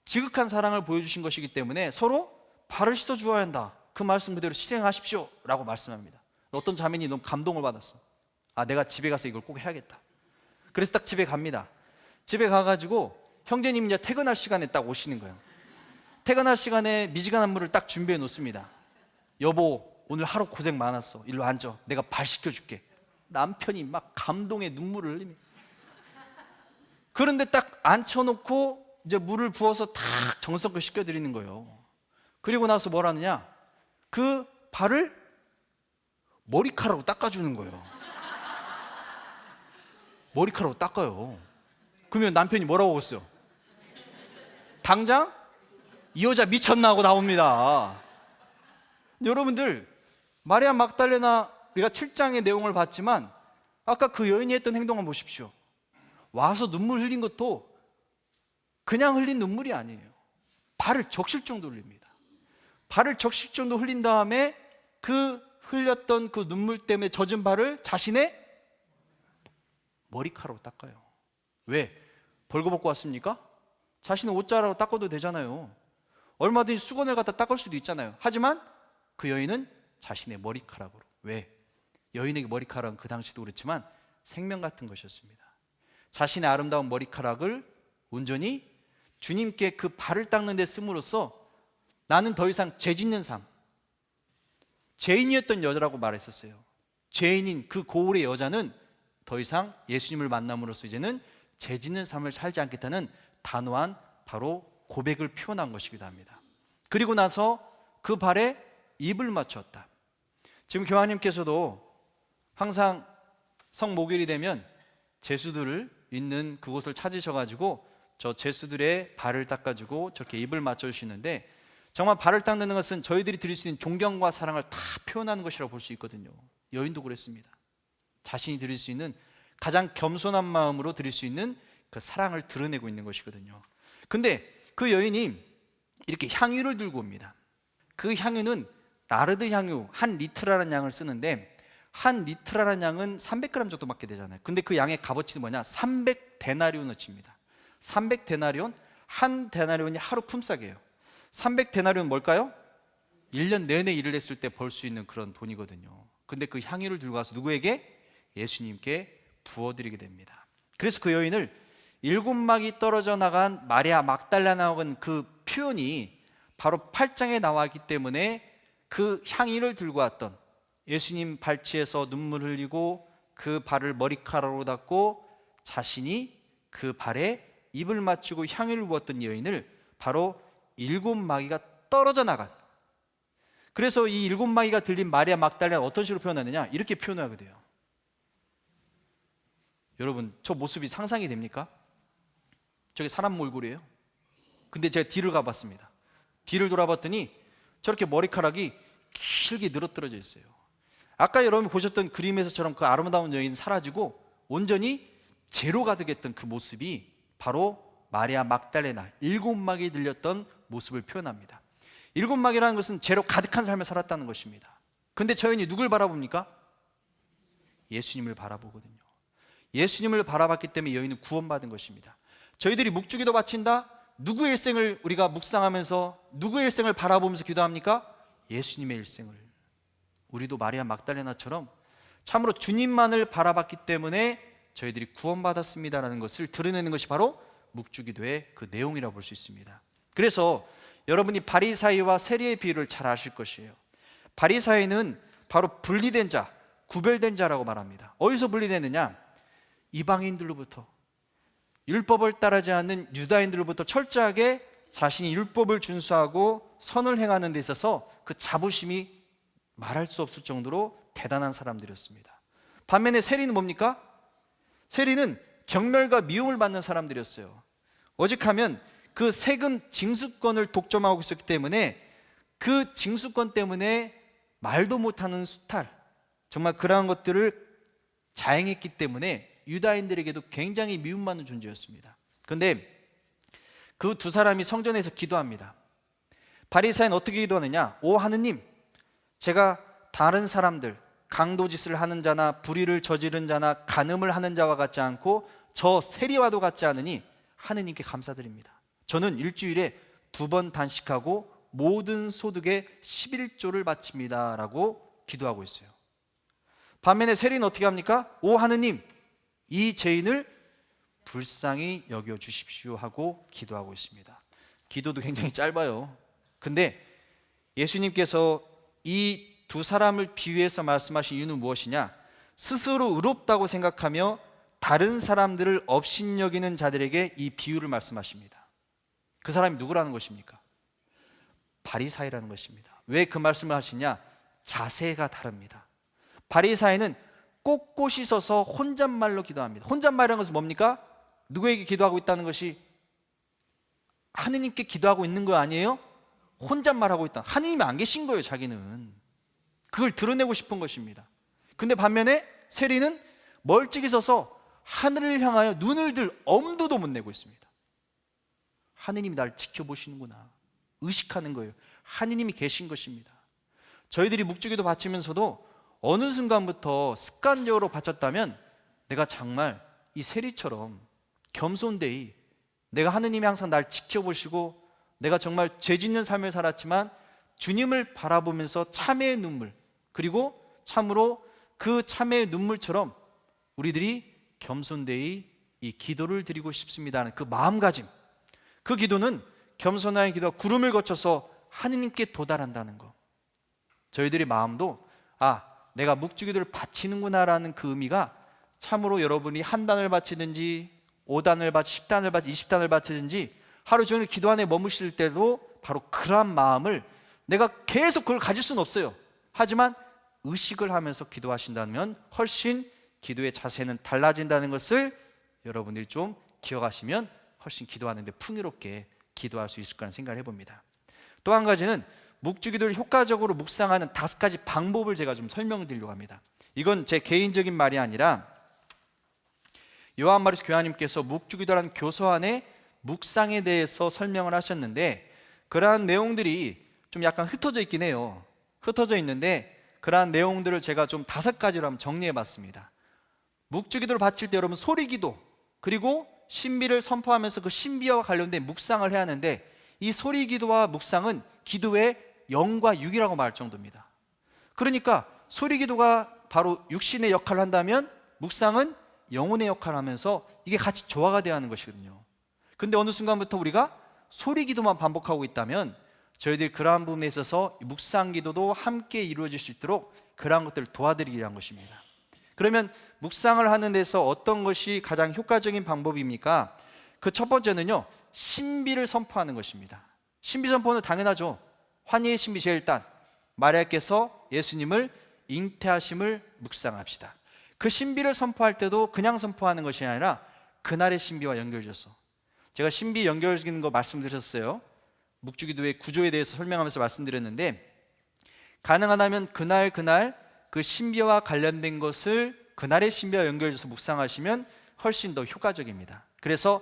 지극한 사랑을 보여주신 것이기 때문에 서로 발을 씻어 주어야 한다. 그 말씀 그대로 실행하십시오 라고 말씀합니다. 어떤 자매니 너무 감동을 받았어. 아, 내가 집에 가서 이걸 꼭 해야겠다. 그래서 딱 집에 갑니다. 집에 가가지고 형제님이 이제 퇴근할 시간에 딱 오시는 거예요. 퇴근할 시간에 미지근한 물을 딱 준비해 놓습니다. 여보, 오늘 하루 고생 많았어. 일로 앉아. 내가 발 씻겨줄게. 남편이 막 감동의 눈물을 흘립니다. 그런데 딱 앉혀놓고 이제 물을 부어서 탁 정성껏 씻겨드리는 거예요. 그리고 나서 뭘 하느냐? 그 발을 머리카락으로 닦아주는 거예요. 머리카락으로 닦아요. 그러면 남편이 뭐라고 하겠어요? 당장 이 여자 미쳤나 하고 나옵니다. 여러분들, 마리아 막달레나 우리가 7장의 내용을 봤지만 아까 그 여인이 했던 행동을 보십시오. 와서 눈물 흘린 것도 그냥 흘린 눈물이 아니에요. 발을 적실 정도 흘립니다. 발을 적실 정도 흘린 다음에 그 흘렸던 그 눈물 때문에 젖은 발을 자신의 머리카락으로 닦아요. 왜? 벌거벗고 왔습니까? 자신의 옷자락으로 닦아도 되잖아요. 얼마든지 수건을 갖다 닦을 수도 있잖아요. 하지만 그 여인은 자신의 머리카락으로. 왜? 여인에게 머리카락은 그 당시도 그렇지만 생명 같은 것이었습니다. 자신의 아름다운 머리카락을 온전히 주님께 그 발을 닦는 데 씀으로써 나는 더 이상 죄 짓는 삶, 죄인이었던 여자라고 말했었어요. 죄인인 그 고울의 여자는 더 이상 예수님을 만남으로써 이제는 죄 짓는 삶을 살지 않겠다는 단호한 바로 고백을 표현한 것이기도 합니다. 그리고 나서 그 발에 입을 맞췄다. 지금 교황님께서도 항상 성목요일이 되면 제수들을 있는 그곳을 찾으셔가지고 저 제수들의 발을 닦아주고 저렇게 입을 맞춰주시는데, 정말 발을 닦는 것은 저희들이 드릴 수 있는 존경과 사랑을 다 표현하는 것이라고 볼 수 있거든요. 여인도 그랬습니다. 자신이 드릴 수 있는 가장 겸손한 마음으로 드릴 수 있는 그 사랑을 드러내고 있는 것이거든요. 근데 그 여인이 이렇게 향유를 들고 옵니다. 그 향유는 나르드 향유 한 리트라는 양을 쓰는데, 한 리트라는 양은 300g 정도밖에 되잖아요. 근데 그 양의 값어치는 뭐냐? 300데나리온어치입니다. 300데나리온, 한 데나리온이 하루 품삯이에요. 300데나리온 뭘까요? 1년 내내 일을 했을 때 벌 수 있는 그런 돈이거든요. 근데 그 향유를 들고 가서 누구에게? 예수님께 부어드리게 됩니다. 그래서 그 여인을 7막이 떨어져 나간 마리아 막달라나는 그 표현이 바로 8장에 나와 있기 때문에 그 향유를 들고 왔던 예수님 발치에서 눈물 흘리고 그 발을 머리카락으로 닦고 자신이 그 발에 입을 맞추고 향유를 부었던 여인을 바로 7마귀가 떨어져 나간, 그래서 이 7마귀가 들린 마리아 막달레는 어떤 식으로 표현하느냐? 이렇게 표현하게 돼요. 여러분, 저 모습이 상상이 됩니까? 저게 사람 몰골이에요. 근데 제가 뒤를 가봤습니다. 뒤를 돌아봤더니 저렇게 머리카락이 길게 늘어뜨려져 있어요. 아까 여러분 보셨던 그림에서처럼 그 아름다운 여인은 사라지고 온전히 제로 가득했던 그 모습이 바로 마리아 막달레나 7마귀 들렸던 모습을 표현합니다. 7마귀라는 것은 제로 가득한 삶을 살았다는 것입니다. 근데 저 여인이 누굴 바라봅니까? 예수님을 바라보거든요. 예수님을 바라봤기 때문에 여인은 구원받은 것입니다. 저희들이 묵주기도 바친다? 누구의 일생을 우리가 묵상하면서 누구의 일생을 바라보면서 기도합니까? 예수님의 일생을. 우리도 마리아 막달레나처럼 참으로 주님만을 바라봤기 때문에 저희들이 구원받았습니다라는 것을 드러내는 것이 바로 묵주기도의 그 내용이라고 볼 수 있습니다. 그래서 여러분이 바리사이와 세리의 비유를 잘 아실 것이에요. 바리사이는 바로 분리된 자, 구별된 자라고 말합니다. 어디서 분리되느냐? 이방인들로부터, 율법을 따르지 않는 유다인들로부터 철저하게 자신이 율법을 준수하고 선을 행하는 데 있어서 그 자부심이 말할 수 없을 정도로 대단한 사람들이었습니다. 반면에 세리는 뭡니까? 세리는 경멸과 미움을 받는 사람들이었어요. 오직하면 그 세금 징수권을 독점하고 있었기 때문에 그 징수권 때문에 말도 못하는 수탈, 정말 그러한 것들을 자행했기 때문에 유다인들에게도 굉장히 미움받는 존재였습니다. 그런데 그 두 사람이 성전에서 기도합니다. 바리새인은 어떻게 기도하느냐? 오 하느님, 제가 다른 사람들, 강도짓을 하는 자나 불의를 저지른 자나 간음을 하는 자와 같지 않고 저 세리와도 같지 않으니 하느님께 감사드립니다. 저는 일주일에 2번 단식하고 모든 소득의 11조를 바칩니다 라고 기도하고 있어요. 반면에 세리는 어떻게 합니까? 오 하느님, 이 죄인을 불쌍히 여겨주십시오 하고 기도하고 있습니다. 기도도 굉장히 짧아요. 근데 예수님께서 이 두 사람을 비유해서 말씀하신 이유는 무엇이냐? 스스로 의롭다고 생각하며 다른 사람들을 업신여기는 자들에게 이 비유를 말씀하십니다. 그 사람이 누구라는 것입니까? 바리사이라는 것입니다. 왜 그 말씀을 하시냐? 자세가 다릅니다. 바리사이는 꼿꼿이 서서 혼잣말로 기도합니다. 혼잣말이라는 것은 뭡니까? 누구에게 기도하고 있다는 것이 하느님께 기도하고 있는 거 아니에요? 혼잣말하고 있다. 하느님이 안 계신 거예요. 자기는 그걸 드러내고 싶은 것입니다. 근데 반면에 세리는 멀찍이 서서 하늘을 향하여 눈을 들 엄두도 못 내고 있습니다. 하느님이 나를 지켜보시는구나 의식하는 거예요. 하느님이 계신 것입니다. 저희들이 묵주기도 바치면서도 어느 순간부터 습관적으로 바쳤다면 내가 정말 이 세리처럼 겸손되이 내가 하느님이 항상 날 지켜보시고 내가 정말 죄 짓는 삶을 살았지만 주님을 바라보면서 참회의 눈물, 그리고 참으로 그 참회의 눈물처럼 우리들이 겸손되이 이 기도를 드리고 싶습니다 하는 그 마음가짐, 그 기도는 겸손한 기도가 구름을 거쳐서 하느님께 도달한다는 것. 저희들의 마음도 내가 묵주기도를 바치는구나 라는 그 의미가 참으로 여러분이 한 단을 바치든지 5단을 바치 10단을 바치 20단을 바치든지 하루 종일 기도 안에 머무실 때도 바로 그러한 마음을 내가 계속 그걸 가질 수는 없어요. 하지만 의식을 하면서 기도하신다면 훨씬 기도의 자세는 달라진다는 것을 여러분들이 좀 기억하시면 훨씬 기도하는데 풍요롭게 기도할 수 있을 거라는 생각을 해봅니다. 또 한 가지는 묵주기도를 효과적으로 묵상하는 5가지 방법을 제가 좀 설명을 드리려고 합니다. 이건 제 개인적인 말이 아니라 요한 마리스 교황님께서 묵주기도라는 교서 안에 묵상에 대해서 설명을 하셨는데 그러한 내용들이 좀 약간 흩어져 있긴 해요. 흩어져 있는데 그러한 내용들을 제가 좀 5가지로 한번 정리해 봤습니다. 묵주기도를 바칠 때 여러분 소리기도 그리고 신비를 선포하면서 그 신비와 관련된 묵상을 해야 하는데 이 소리기도와 묵상은 기도의 영과 육이라고 말할 정도입니다. 그러니까 소리기도가 바로 육신의 역할을 한다면 묵상은 영혼의 역할을 하면서 이게 같이 조화가 돼야 하는 것이거든요. 근데 어느 순간부터 우리가 소리기도만 반복하고 있다면 저희들이 그러한 부분에 있어서 묵상기도도 함께 이루어질 수 있도록 그러한 것들을 도와드리기 위한 것입니다. 그러면 묵상을 하는 데서 어떤 것이 가장 효과적인 방법입니까? 그 첫 번째는요, 신비를 선포하는 것입니다. 신비 선포는 당연하죠. 환희의 신비 제1단, 마리아께서 예수님을 잉태하심을 묵상합시다. 그 신비를 선포할 때도 그냥 선포하는 것이 아니라 그날의 신비와 연결져서, 제가 신비 연결되는 거 말씀드렸어요. 묵주기도의 구조에 대해서 설명하면서 말씀드렸는데, 가능하다면 그날 그 신비와 관련된 것을 그날의 신비와 연결해서 묵상하시면 훨씬 더 효과적입니다. 그래서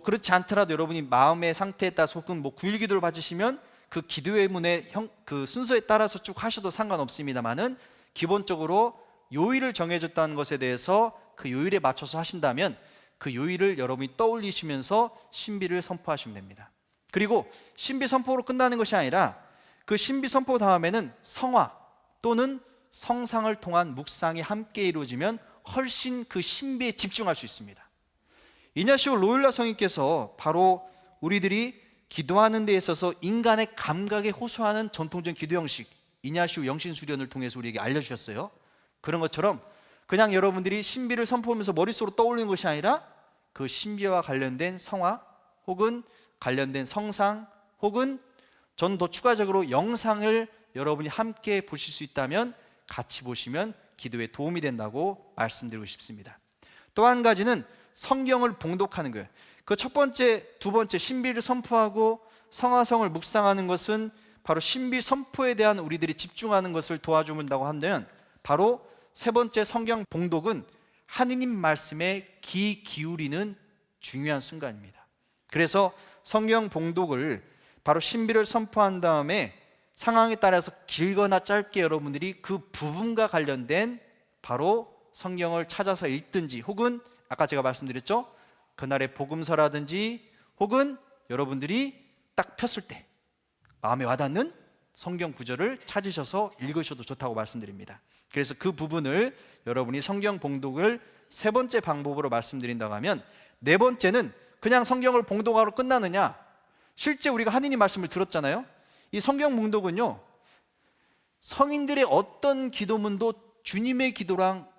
그렇지 않더라도 여러분이 마음의 상태에 따라서 혹은 9.1기도를 바치시면 그 기도의 문의 그 순서에 따라서 쭉 하셔도 상관없습니다만은 기본적으로 요일을 정해졌다는 것에 대해서 그 요일에 맞춰서 하신다면 그 요일을 여러분이 떠올리시면서 신비를 선포하시면 됩니다. 그리고 신비 선포로 끝나는 것이 아니라 그 신비 선포 다음에는 성화 또는 성상을 통한 묵상이 함께 이루어지면 훨씬 그 신비에 집중할 수 있습니다. 이냐시오 로일라 성인께서 바로 우리들이 기도하는 데 있어서 인간의 감각에 호소하는 전통적인 기도 형식 이냐시오 영신수련을 통해서 우리에게 알려주셨어요. 그런 것처럼 그냥 여러분들이 신비를 선포하면서 머릿속으로 떠올리는 것이 아니라 그 신비와 관련된 성화 혹은 관련된 성상 혹은 저는 더 추가적으로 영상을 여러분이 함께 보실 수 있다면 같이 보시면 기도에 도움이 된다고 말씀드리고 싶습니다. 또 한 가지는 성경을 봉독하는 거예요. 그 첫 번째, 두 번째 신비를 선포하고 성화성을 묵상하는 것은 바로 신비 선포에 대한 우리들이 집중하는 것을 도와준다고 한다면, 바로 세 번째 성경 봉독은 하느님 말씀에 귀 기울이는 중요한 순간입니다. 그래서 성경 봉독을 바로 신비를 선포한 다음에 상황에 따라서 길거나 짧게 여러분들이 그 부분과 관련된 바로 성경을 찾아서 읽든지, 혹은 아까 제가 말씀드렸죠, 그날의 복음서라든지, 혹은 여러분들이 딱 폈을 때 마음에 와닿는 성경 구절을 찾으셔서 읽으셔도 좋다고 말씀드립니다. 그래서 그 부분을 여러분이 성경 봉독을 세 번째 방법으로 말씀드린다고 하면, 네 번째는 그냥 성경을 봉독하러 끝나느냐, 실제 우리가 하느님 말씀을 들었잖아요. 이 성경 봉독은요, 성인들의 어떤 기도문도 주님의 기도랑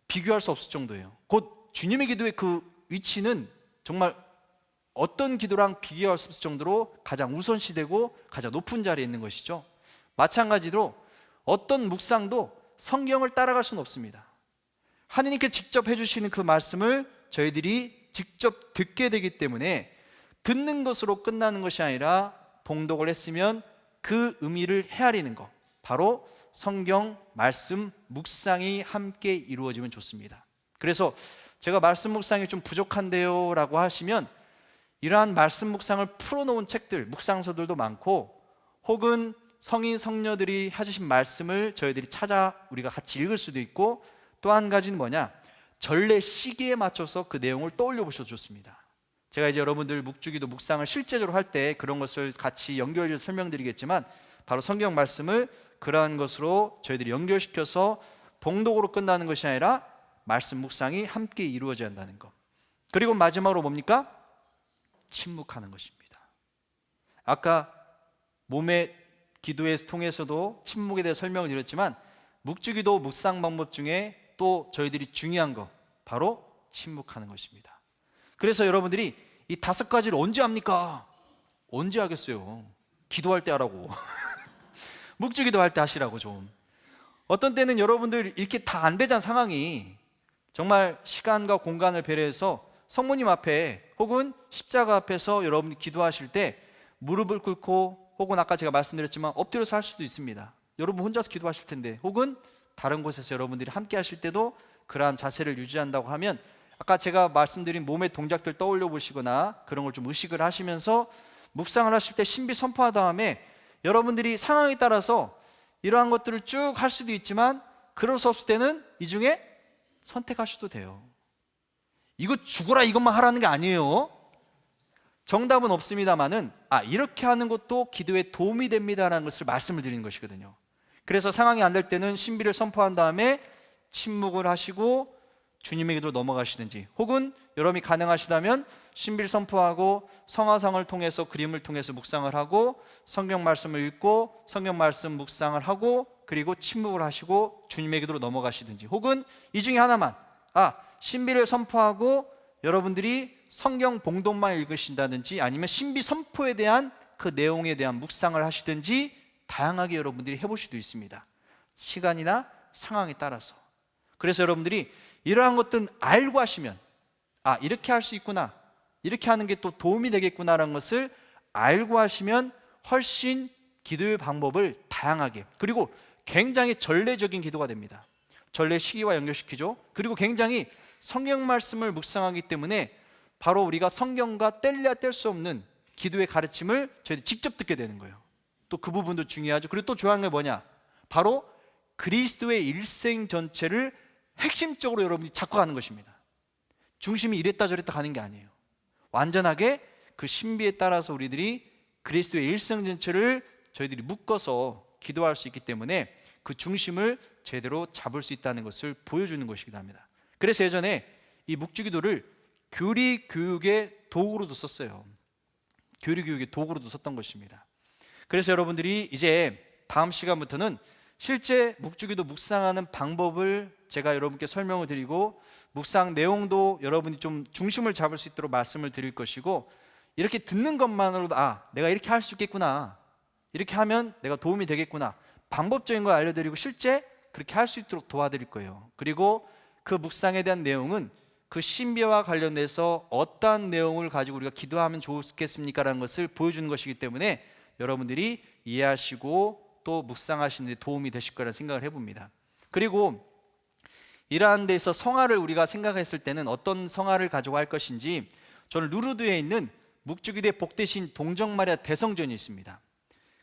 비교할 수 없을 정도예요. 곧 주님의 기도의 그 위치는 정말 어떤 기도랑 비교할 수 없을 정도로 가장 우선시되고 가장 높은 자리에 있는 것이죠. 마찬가지로 어떤 묵상도 성경을 따라갈 수는 없습니다. 하느님께 직접 해주시는 그 말씀을 저희들이 직접 듣게 되기 때문에 듣는 것으로 끝나는 것이 아니라 봉독을 했으면 그 의미를 헤아리는 것, 바로 성경 말씀 묵상이 함께 이루어지면 좋습니다. 그래서 제가 말씀 묵상이 좀 부족한데요 라고 하시면, 이러한 말씀 묵상을 풀어놓은 책들, 묵상서들도 많고, 혹은 성인 성녀들이 해주신 말씀을 저희들이 찾아 우리가 같이 읽을 수도 있고, 또 한 가지는 뭐냐, 전래 시기에 맞춰서 그 내용을 떠올려 보셔도 좋습니다. 제가 이제 여러분들 묵주기도 묵상을 실제적으로 할 때 그런 것을 같이 연결해서 설명드리겠지만, 바로 성경 말씀을 그러한 것으로 저희들이 연결시켜서 봉독으로 끝나는 것이 아니라 말씀 묵상이 함께 이루어져야 한다는 것. 그리고 마지막으로 뭡니까? 침묵하는 것입니다. 아까 몸의 기도에 통해서도 침묵에 대해 설명을 드렸지만, 묵주기도 묵상 방법 중에 또 저희들이 중요한 거, 바로 침묵하는 것입니다. 그래서 여러분들이 이 5가지를 언제 합니까? 언제 하겠어요? 기도할 때 하라고. 묵주기도 할 때 하시라고 좀. 어떤 때는 여러분들 이렇게 다 안 되잖아, 상황이. 정말 시간과 공간을 배려해서 성모님 앞에 혹은 십자가 앞에서 여러분이 기도하실 때 무릎을 꿇고, 혹은 아까 제가 말씀드렸지만 엎드려서 할 수도 있습니다. 여러분 혼자서 기도하실 텐데, 혹은 다른 곳에서 여러분들이 함께 하실 때도 그러한 자세를 유지한다고 하면, 아까 제가 말씀드린 몸의 동작들 떠올려 보시거나 그런 걸 좀 의식을 하시면서 묵상을 하실 때 신비 선포한 다음에 여러분들이 상황에 따라서 이러한 것들을 쭉 할 수도 있지만, 그럴 수 없을 때는 이 중에 선택하셔도 돼요. 이거 죽어라 이것만 하라는 게 아니에요. 정답은 없습니다만은 이렇게 하는 것도 기도에 도움이 됩니다라는 것을 말씀을 드리는 것이거든요. 그래서 상황이 안 될 때는 신비를 선포한 다음에 침묵을 하시고 주님의 기도로 넘어가시든지, 혹은 여러분이 가능하시다면 신비를 선포하고 성화상을 통해서, 그림을 통해서 묵상을 하고, 성경 말씀을 읽고 성경 말씀 묵상을 하고, 그리고 침묵을 하시고 주님의 기도로 넘어가시든지, 혹은 이 중에 하나만, 신비를 선포하고 여러분들이 성경 봉독만 읽으신다든지, 아니면 신비 선포에 대한 그 내용에 대한 묵상을 하시든지, 다양하게 여러분들이 해볼 수도 있습니다. 시간이나 상황에 따라서. 그래서 여러분들이 이러한 것들은 알고 하시면, 이렇게 할 수 있구나, 이렇게 하는 게 또 도움이 되겠구나라는 것을 알고 하시면 훨씬 기도의 방법을 다양하게, 그리고 굉장히 전례적인 기도가 됩니다. 전례 시기와 연결시키죠. 그리고 굉장히 성경 말씀을 묵상하기 때문에 바로 우리가 성경과 뗄래야 뗄 수 없는 기도의 가르침을 저희들이 직접 듣게 되는 거예요. 또 그 부분도 중요하죠. 그리고 또 중요한 게 뭐냐, 바로 그리스도의 일생 전체를 핵심적으로 여러분이 잡고 가는 것입니다. 중심이 이랬다 저랬다 가는 게 아니에요. 완전하게 그 신비에 따라서 우리들이 그리스도의 일생 전체를 저희들이 묶어서 기도할 수 있기 때문에 그 중심을 제대로 잡을 수 있다는 것을 보여주는 것이기도 합니다. 그래서 예전에 이 묵주기도를 교리 교육의 도구로도 썼어요. 교리 교육의 도구로도 썼던 것입니다. 그래서 여러분들이 이제 다음 시간부터는 실제 묵주기도 묵상하는 방법을 제가 여러분께 설명을 드리고 묵상 내용도 여러분이 좀 중심을 잡을 수 있도록 말씀을 드릴 것이고, 이렇게 듣는 것만으로도 내가 이렇게 할 수 있겠구나, 이렇게 하면 내가 도움이 되겠구나, 방법적인 걸 알려드리고 실제 그렇게 할 수 있도록 도와드릴 거예요. 그리고 그 묵상에 대한 내용은 그 신비와 관련돼서 어떠한 내용을 가지고 우리가 기도하면 좋겠습니까? 라는 것을 보여주는 것이기 때문에 여러분들이 이해하시고 또 묵상하시는 데 도움이 되실 거라 생각을 해봅니다. 그리고 이러한 데서 성화를 우리가 생각했을 때는 어떤 성화를 가지고 할 것인지, 저는 루르드에 있는 묵주기도의 복되신 동정마리아 대성전이 있습니다.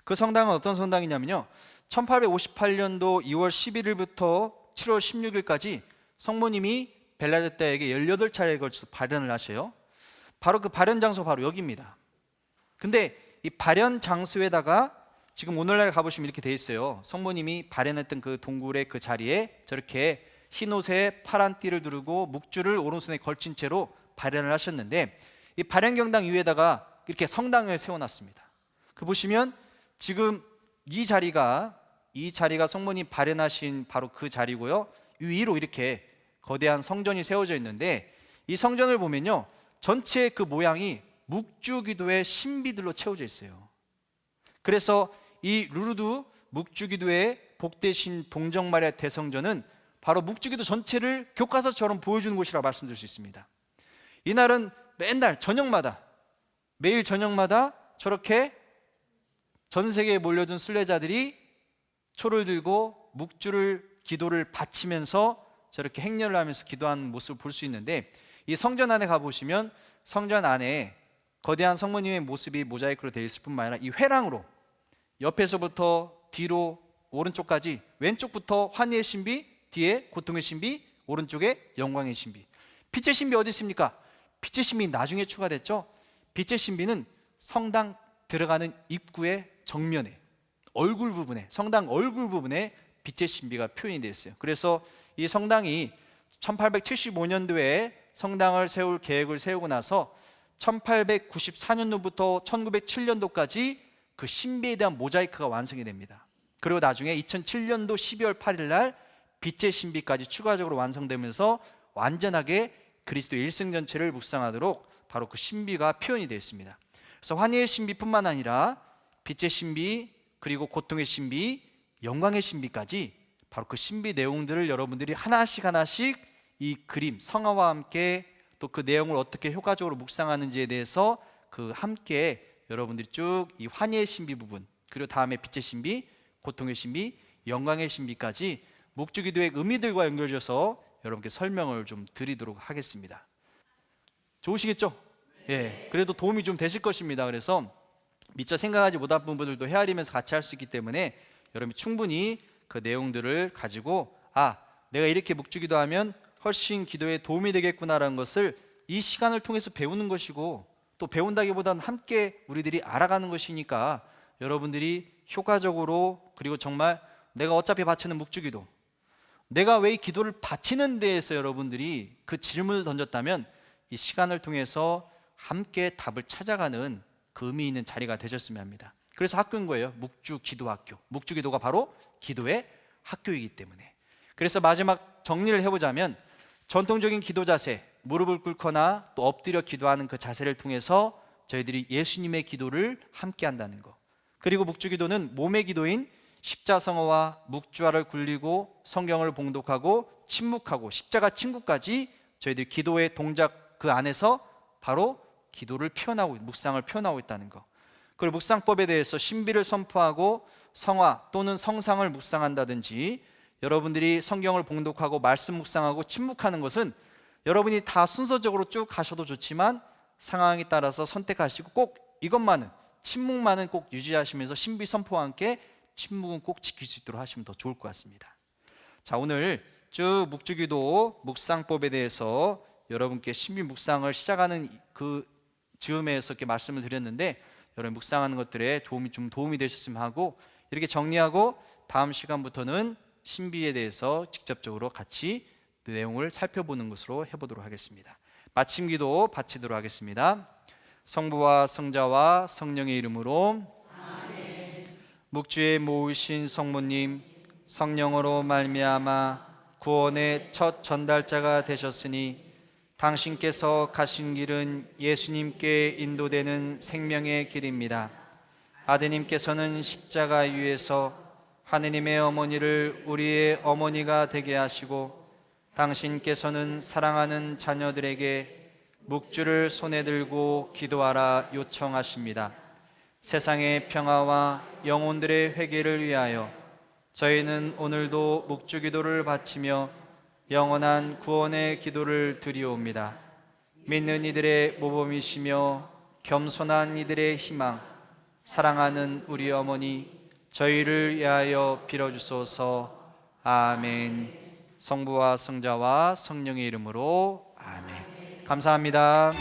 그 성당은 어떤 성당이냐면요, 1858년도 2월 11일부터 7월 16일까지 성모님이 벨라데타에게 18차례에 걸쳐서 발현을 하셔요. 바로 그 발현 장소 바로 여기입니다. 근데 이 발현 장소에다가 지금 오늘날 가보시면 이렇게 돼 있어요. 성모님이 발현했던 그 동굴의 그 자리에 저렇게 흰 옷에 파란 띠를 두르고 묵주를 오른손에 걸친 채로 발현을 하셨는데, 이 발현경당 위에다가 이렇게 성당을 세워놨습니다. 그 보시면 지금 이 자리가 성모님 발현하신 바로 그 자리고요, 위로 이렇게 거대한 성전이 세워져 있는데, 이 성전을 보면요, 전체 그 모양이 묵주기도의 신비들로 채워져 있어요. 그래서 이 루르드 묵주기도의 복되신 동정마리아 대성전은 바로 묵주기도 전체를 교과서처럼 보여주는 곳이라고 말씀드릴 수 있습니다. 이날은 맨날 매일 저녁마다 저렇게 전 세계에 몰려든 순례자들이 초를 들고 기도를 바치면서 저렇게 행렬을 하면서 기도하는 모습을 볼 수 있는데, 이 성전 안에 가보시면 성전 안에 거대한 성모님의 모습이 모자이크로 되어 있을 뿐만 아니라 이 회랑으로 옆에서부터 뒤로 오른쪽까지, 왼쪽부터 환희의 신비, 뒤에 고통의 신비, 오른쪽에 영광의 신비. 빛의 신비 어디 있습니까? 빛의 신비 나중에 추가됐죠. 빛의 신비는 성당 들어가는 입구의 정면에, 성당 얼굴 부분에 빛의 신비가 표현이 되어 있어요. 그래서 이 성당이 1875년도에 성당을 세울 계획을 세우고 나서 1894년도부터 1907년도까지 그 신비에 대한 모자이크가 완성이 됩니다. 그리고 나중에 2007년도 12월 8일 날 빛의 신비까지 추가적으로 완성되면서 완전하게 그리스도 일승전체를 묵상하도록 바로 그 신비가 표현이 되어 있습니다. 그래서 환희의 신비뿐만 아니라 빛의 신비, 그리고 고통의 신비, 영광의 신비까지 바로 그 신비 내용들을 여러분들이 하나씩 이 그림, 성화와 함께 또 그 내용을 어떻게 효과적으로 묵상하는지에 대해서 그 함께 여러분들이 쭉 이 환희의 신비 부분, 그리고 다음에 빛의 신비, 고통의 신비, 영광의 신비까지 묵주기도의 의미들과 연결해서 여러분께 설명을 좀 드리도록 하겠습니다. 좋으시겠죠? 예, 그래도 도움이 좀 되실 것입니다. 그래서 미처 생각하지 못한 부분들도 헤아리면서 같이 할 수 있기 때문에 여러분이 충분히 그 내용들을 가지고 내가 이렇게 묵주기도 하면 훨씬 기도에 도움이 되겠구나라는 것을 이 시간을 통해서 배우는 것이고, 또 배운다기보다는 함께 우리들이 알아가는 것이니까 여러분들이 효과적으로, 그리고 정말 내가 어차피 바치는 묵주기도, 내가 왜 이 기도를 바치는 데에서 여러분들이 그 질문을 던졌다면 이 시간을 통해서 함께 답을 찾아가는 그 의미 있는 자리가 되셨으면 합니다. 그래서 학교인 거예요. 묵주기도학교. 묵주기도가 바로 기도의 학교이기 때문에. 그래서 마지막 정리를 해보자면, 전통적인 기도 자세, 무릎을 꿇거나 또 엎드려 기도하는 그 자세를 통해서 저희들이 예수님의 기도를 함께 한다는 것, 그리고 묵주기도는 몸의 기도인 십자성어와 묵주화를 굴리고 성경을 봉독하고 침묵하고 십자가 친구까지 저희들이 기도의 동작 그 안에서 바로 기도를 표현하고, 묵상을 표현하고 있다는 것, 그리고 묵상법에 대해서 신비를 선포하고 성화 또는 성상을 묵상한다든지, 여러분들이 성경을 봉독하고 말씀 묵상하고 침묵하는 것은 여러분이 다 순서적으로 쭉 가셔도 좋지만 상황에 따라서 선택하시고 꼭 이것만은, 침묵만은 꼭 유지하시면서 신비 선포와 함께 침묵은 꼭 지킬 수 있도록 하시면 더 좋을 것 같습니다. 자, 오늘 쭉 묵주기도 묵상법에 대해서 여러분께 신비 묵상을 시작하는 그 즈음에서 이렇게 말씀을 드렸는데, 여러분 묵상하는 것들에 도움이 되셨으면 하고, 이렇게 정리하고 다음 시간부터는 신비에 대해서 직접적으로 같이 그 내용을 살펴보는 것으로 해보도록 하겠습니다. 마침 기도 바치도록 하겠습니다. 성부와 성자와 성령의 이름으로 아멘. 묵주에 모으신 성모님, 성령으로 말미암아 구원의 첫 전달자가 되셨으니 당신께서 가신 길은 예수님께 인도되는 생명의 길입니다. 아드님께서는 십자가 위에서 하느님의 어머니를 우리의 어머니가 되게 하시고 당신께서는 사랑하는 자녀들에게 묵주를 손에 들고 기도하라 요청하십니다. 세상의 평화와 영혼들의 회개를 위하여 저희는 오늘도 묵주기도를 바치며 영원한 구원의 기도를 드리옵니다. 믿는 이들의 모범이시며 겸손한 이들의 희망, 사랑하는 우리 어머니 저희를 위하여 빌어주소서. 아멘. 성부와 성자와 성령의 이름으로 아멘. 감사합니다.